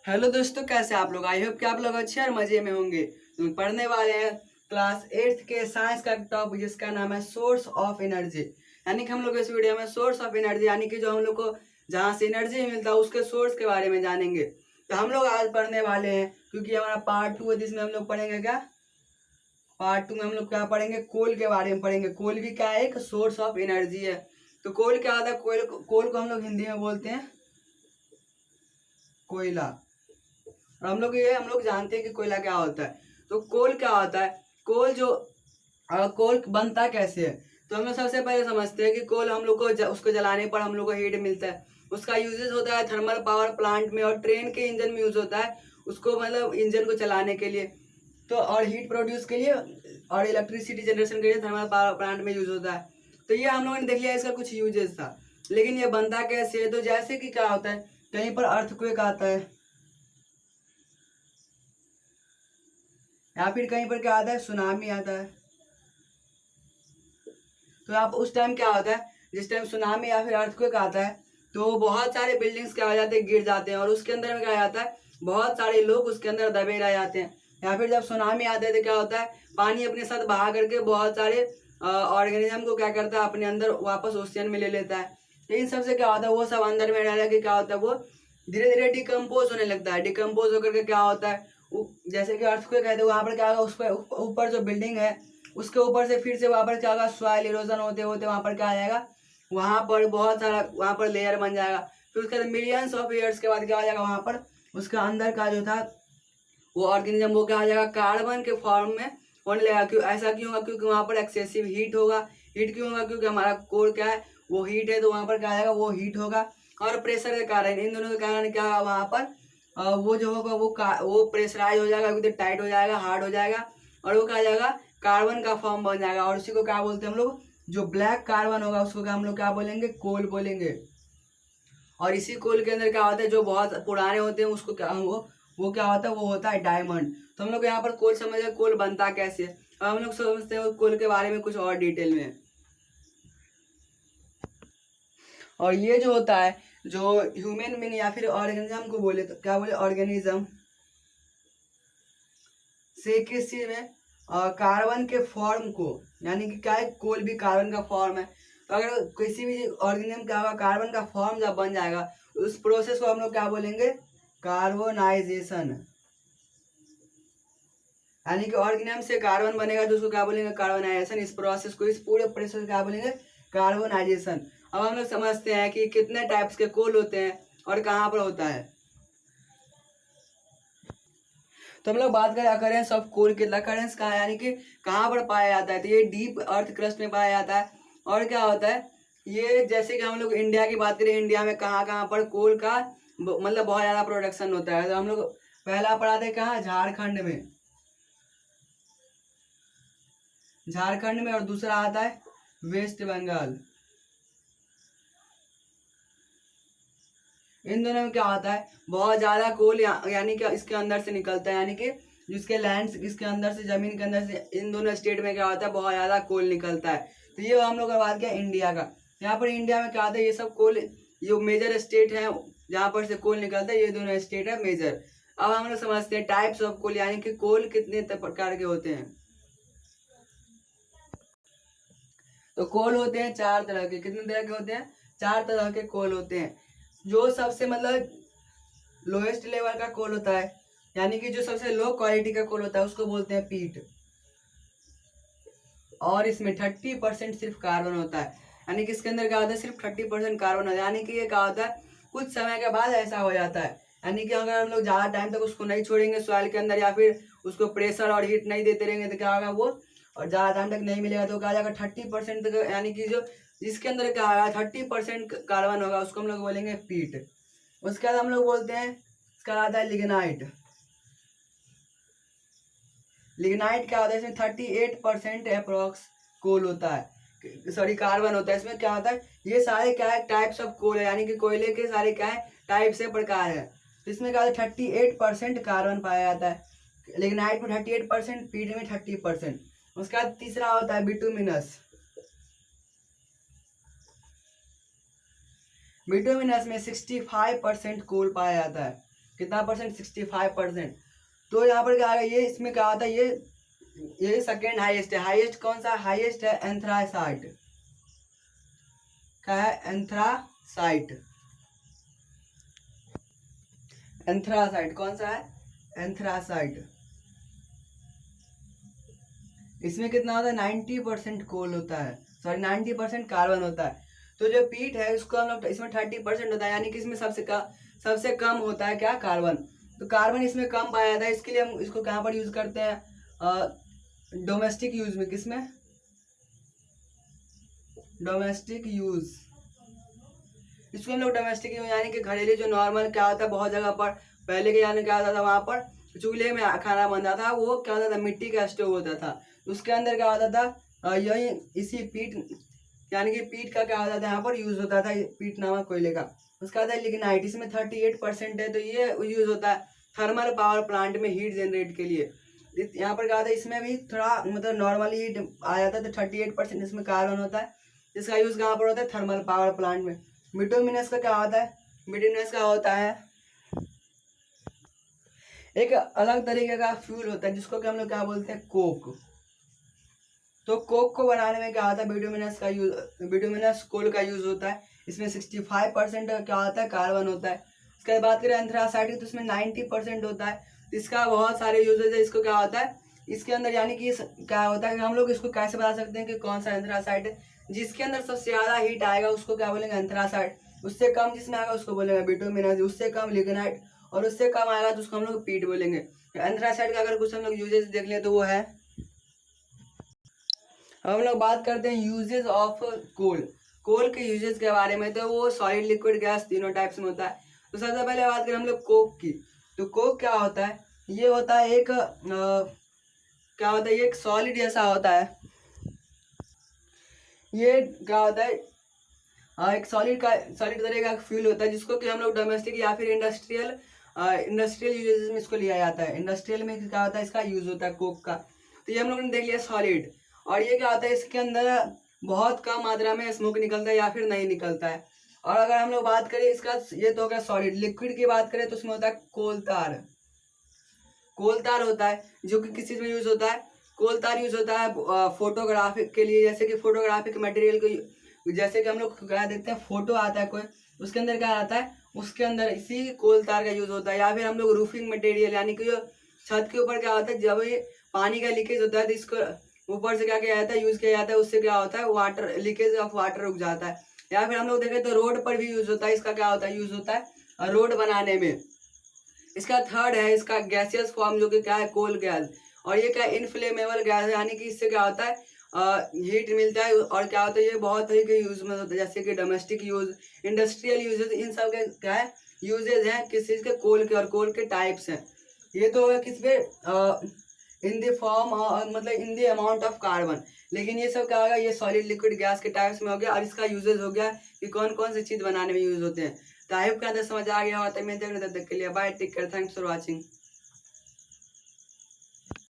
Hello दोस्तों, कैसे आप लोग। आई होप कि आप लोग अच्छे और मजे में होंगे। तो पढ़ने वाले हैं क्लास 8th के साइंस का टॉपिक जिसका नाम है सोर्स ऑफ एनर्जी। यानी कि हम लोग इस वीडियो में सोर्स ऑफ एनर्जी यानी कि जो हम लोग को जहाँ से एनर्जी मिलता है उसके सोर्स के बारे में जानेंगे। तो हम लोग आज पढ़ने वाले हैं क्योंकि हमारा पार्ट 2 है जिसमें हम लोग पढ़ेंगे क्या। पार्ट 2 में हम लोग क्या पढ़ेंगे, कोल के बारे में पढ़ेंगे। कोल भी क्या है, एक सोर्स ऑफ एनर्जी है। तो कोल क्या होता है, कोल को हम लोग हिंदी में बोलते हैं कोयला। और हम लोग जानते हैं कि कोयला क्या होता है। तो कोल क्या होता है, कोल जो कोल बनता कैसे है। तो हम लोग सबसे पहले समझते हैं कि कोल हम लोग को उसको जलाने पर हम लोग को हीट मिलता है। उसका यूजेस होता है थर्मल पावर प्लांट में और ट्रेन के इंजन में यूज होता है उसको, मतलब इंजन को चलाने के लिए। तो और हीट प्रोड्यूस के लिए और इलेक्ट्रिसिटी जनरेशन के लिए थर्मल पावर प्लांट में यूज होता है। तो ये हम लोगों ने देख लिया इसका कुछ यूजेस था। लेकिन ये बनता कैसे है, तो जैसे कि क्या होता है, कहीं पर अर्थक्वेक आता है या फिर कहीं पर क्या आता है, सुनामी आता है। तो आप उस टाइम क्या होता है, जिस टाइम सुनामी या फिर अर्थक्वेक आता है तो बहुत सारे बिल्डिंग्स क्या हो जाते हैं, गिर जाते हैं। और उसके अंदर में क्या जाता है, बहुत सारे लोग उसके अंदर दबे रह जाते हैं। या फिर जब सुनामी आते हैं तो क्या होता है, पानी अपने साथ बहा करके बहुत सारे ऑर्गेनिज्म को क्या करता है, अपने अंदर वापस ओशियन में ले लेता है। तो इन सबसे क्या होता है, वो सब अंदर में रह के क्या होता है, वो धीरे धीरे डिकम्पोज होने लगता है। डिकम्पोज होकर के क्या होता है, जैसे कि अर्थक्वेक कहते हैं, वहां पर क्या होगा, उस पर ऊपर जो बिल्डिंग है उसके ऊपर से फिर से वहां पर क्या होगा, सॉइल इरोजन होते होते वहां पर क्या आ जाएगा, वहां पर बहुत सारा वहां पर लेयर बन जाएगा। फिर उसके बाद मिलियंस ऑफ ईयर्स के बाद क्या हो जाएगा, वहां पर उसका अंदर का जो था वो ऑर्गेनिज्म वो क्या हो जाएगा, कार्बन के फॉर्म में होने लगेगा। क्यों ऐसा क्यों होगा, क्योंकि वहां पर एक्सेसिव हीट होगा। हीट क्यों होगा, क्योंकि हमारा कोर क्या है, वो हीट है। तो वहां पर क्या आएगा, वो हीट होगा। और प्रेशर के कारण, इन दोनों के कारण क्या होगा, वहां पर वो जो होगा वो प्रेशराइज हो जाएगा, एकदम टाइट हो जाएगा, हार्ड हो जाएगा। और वो क्या आ जाएगा, कार्बन का फॉर्म बन जाएगा। और उसी को क्या बोलते हैं हम लोग, जो ब्लैक कार्बन होगा उसको क्या हम लोग क्या बोलेंगे, कोल बोलेंगे। और इसी कोल के अंदर क्या होता है, जो बहुत पुराने होते हैं उसको क्या वो क्या होता है, वो होता है डायमंड। तो हम लोग यहाँ पर कोल समझ गए, कोल बनता कैसे है। अब हम लोग समझते हैं कोल के बारे में कुछ और डिटेल में। और ये जो होता है, जो ह्यूमन बीइंग या फिर ऑर्गेनिज्म को बोले, तो क्या बोले, ऑर्गेनिज्म से किस चीज में, कार्बन के फॉर्म को, यानी कि क्या है, कोल भी कार्बन का फॉर्म है। तो अगर किसी भी ऑर्गेनिज्म क्या होगा, कार्बन का फॉर्म जब बन जाएगा तो उस प्रोसेस को हम लोग क्या बोलेंगे, कार्बोनाइजेशन। यानी कि ऑर्गेनिज्म से कार्बन बनेगा तो उसको क्या बोलेंगे, कार्बोनाइजेशन। इस प्रोसेस को, इस पूरे प्रोसेस को क्या बोलेंगे, कार्बोनाइजेशन। अब हम लोग समझते हैं कि कितने टाइप्स के कोल होते हैं और कहाँ पर होता है। तो हम लोग बात करें अकरेंस ऑफ कोल की। अकरेंस कहाँ है, यानी कि कहाँ पर पाया जाता है, तो ये डीप अर्थ क्रस्ट में पाया जाता है। और क्या होता है ये, जैसे कि हम लोग इंडिया की बात करें, इंडिया में कहाँ कहाँ पर कोल का मतलब बहुत ज़्यादा प्रोडक्शन होता है। तो हम लोग पहला पढ़ाते हैं कहाँ, झारखंड में। झारखंड में। और दूसरा आता है वेस्ट बंगाल। इन दोनों में क्या होता है, बहुत ज्यादा कोल यानी कि इसके अंदर से निकलता है। यानी कि जिसके लैंड इसके अंदर से, जमीन के अंदर से, इन दोनों स्टेट में क्या होता है, बहुत ज्यादा कोल निकलता है। तो ये हम लोग का बात किया इंडिया का। यहाँ पर इंडिया में क्या होता है, ये सब कोल, ये मेजर स्टेट है जहाँ पर से कोल निकलता है, ये दोनों स्टेट है मेजर। अब हम लोग समझते हैं टाइप्स ऑफ कोल, यानी कि कोल कितने प्रकार के होते हैं। तो कोल होते हैं चार तरह के। कितने तरह के होते हैं, चार तरह के कोल होते हैं। जो सबसे मतलब लोएस्ट लेवल का कोल होता है, यानी कि जो सबसे लो क्वालिटी का कोल होता है उसको बोलते हैं पीट। और इसमें 30% सिर्फ कार्बन होता है। यानी कि इसके अंदर क्या होता है, सिर्फ 30% कार्बन होता है। यानी कि ये क्या होता है, कुछ समय के बाद ऐसा हो जाता है। यानी कि अगर हम लोग ज़्यादा टाइम तक उसको नहीं छोड़ेंगे सॉइल के अंदर, या फिर उसको प्रेशर और हीट नहीं देते रहेंगे, तो क्या होगा वो, और ज़्यादा टाइम तक नहीं मिलेगा तो क्या जाएगा 30% तक। यानी कि जो जिसके अंदर क्या होगा 30% कार्बन होगा उसको हम लोग बोलेंगे पीट। उसके बाद हम लोग बोलते हैं, इसका आता है लिग्नाइट। लिग्नाइट क्या होता है, इसमें 38% अप्रोक्स कोल होता है, सॉरी कार्बन होता है। इसमें क्या होता है, ये सारे क्या है, टाइप्स ऑफ कोल है। यानी कि कोयले के सारे क्या है, टाइप से प्रकार है। तो इसमें क्या होता है, 38% कार्बन पाया जाता है लिग्नाइट में, 38%, पीट में 30%। उसके बाद तीसरा होता है बिटुमिनस। बिटुमिनस में 65% कोल पाया जाता है। कितना परसेंट, 65%। तो यहाँ पर क्या आएगा, ये इसमें क्या होता है, ये सेकेंड हाईएस्ट है। हाईएस्ट कौन सा, हाईएस्ट है एंथ्रासाइट। क्या है, एंथ्रासाइट। एंथ्रासाइट कौन सा है, एंथ्रासाइट। इसमें कितना होता है, 90% कोल होता है, सॉरी 90% कार्बन होता है। तो जो पीट है उसको हम लोग, इसमें 30% होता है, यानी कि इसमें सबसे कम होता है क्या, कार्बन। तो कार्बन इसमें कम पाया जाता है, इसके लिए हम इसको कहाँ पर यूज करते हैं, डोमेस्टिक यूज में। किसमें, डोमेस्टिक यूज। इसको हम लोग डोमेस्टिक यूज यानी कि घरेलू, जो नॉर्मल क्या होता है, बहुत जगह पर पहले के यानी क्या होता था, वहाँ पर चूल्हे में खाना बनता था, वो क्या होता था, मिट्टी का स्टोव होता था। उसके अंदर क्या होता था, यही इसी पीट यानी कि पीट का क्या होता था, यहाँ पर यूज होता था, पीट नामक कोयले का। उसका आता है लिग्नाइट, इसमें 38% है, तो ये यूज होता है थर्मल पावर प्लांट में हीट जनरेट के लिए। यहाँ पर क्या होता है, इसमें भी थोड़ा मतलब नॉर्मली हीट आ जाता है, तो 38% इसमें कार्बन होता है। इसका यूज कहाँ पर होता है, थर्मल पावर प्लांट में। बिटुमिनस का क्या होता है, बिटुमिनस का होता है एक अलग तरीके का फ्यूल होता है, जिसको कि हम लोग क्या बोलते हैं, कोक। तो कोक को बनाने में क्या होता है, बिटुमिनस का यूज, बिटुमिनस कोल का यूज होता है। इसमें 65% क्या होता है, कार्बन होता है। उसके बाद करें एंथ्रासाइट की, तो इसमें 90% होता है। इसका बहुत सारे यूजेज है। इसको क्या होता है, इसके अंदर यानी कि क्या होता है कि हम लोग इसको कैसे बता सकते हैं कि कौन सा एंथ्रासाइट है। जिसके अंदर सबसे ज्यादा हीट आएगा उसको क्या बोलेंगे, एंथ्रासाइट। उससे कम जिसमें आएगा उसको बोलेंगे बिटुमिनस, उससे कम लिग्नाइट, और उससे कम आएगा तो उसको हम लोग पीट बोलेंगे। एंथ्रासाइट का अगर कुछ हम लोग यूजेज देख लें तो वो है, हम लोग बात करते हैं यूजेस ऑफ कोल। कोल के यूजेस के बारे में, तो वो सॉलिड, लिक्विड, गैस तीनों टाइप्स में होता है। तो सबसे पहले बात करें हम लोग कोक की। तो कोक क्या होता है, ये होता है एक क्या होता है, ये एक सॉलिड जैसा होता है। ये क्या होता है, एक सॉलिड तरह का फ्यूल होता है, जिसको कि हम लोग डोमेस्टिक या फिर इंडस्ट्रियल यूजेस में इसको लिया जाता है। इंडस्ट्रियल में क्या होता है, इसका यूज होता है कोक का। तो ये हम लोगों ने देख लिया सॉलिड। और ये क्या होता है, इसके अंदर बहुत कम मात्रा में स्मोक निकलता है या फिर नहीं निकलता है। और अगर हम लोग बात करें इसका, ये तो हो गया सॉलिड। लिक्विड की बात करें तो उसमें होता है कोलतार। कोलतार होता है जो कि किस चीज में यूज होता है, कोलतार यूज होता है फोटोग्राफी के लिए। जैसे कि फोटोग्राफिक मटेरियल को, जैसे कि हम लोग क्या देखते हैं, फोटो आता है कोई, उसके अंदर क्या आता है, उसके अंदर इसी कोलतार का यूज होता है। या फिर हम लोग रूफिंग मटेरियल यानी कि जो छत के ऊपर क्या होता है, जब ये पानी का लीकेज होता है तो इसको ऊपर से क्या किया जाता है, यूज किया जाता है। उससे क्या होता है, वाटर लीकेज ऑफ वाटर रुक जाता है। या फिर हम लोग देखें तो रोड पर भी यूज होता है। इसका क्या होता है, यूज होता है रोड बनाने में। इसका थर्ड है इसका गैसियस फॉर्म, जो कि क्या है, कोल गैस। और ये क्या, इनफ्लेमेबल गैस है, यानी कि इससे क्या होता है, हीट मिलता है। और क्या होता है, ये बहुत तरीके के यूज में होता है, जैसे कि डोमेस्टिक यूज, इंडस्ट्रियल यूजेस, इन सब के क्या है, यूजेज हैं किस चीज के, कोल के। और कोल के टाइप्स हैं। ये तो है किस पे, इन द फॉर्म, मतलब in the amount of carbon. लेकिन ये सब क्या होगा, ये सॉलिड, लिक्विड, गैस के टाइप्स में हो गया। और इसका यूजेज हो गया कि कौन कौन सी चीज बनाने में यूज होते हैं। तो आई होप का समझ आ गया होता है। मैं तब तक के लिए bye, take care, thanks for watching.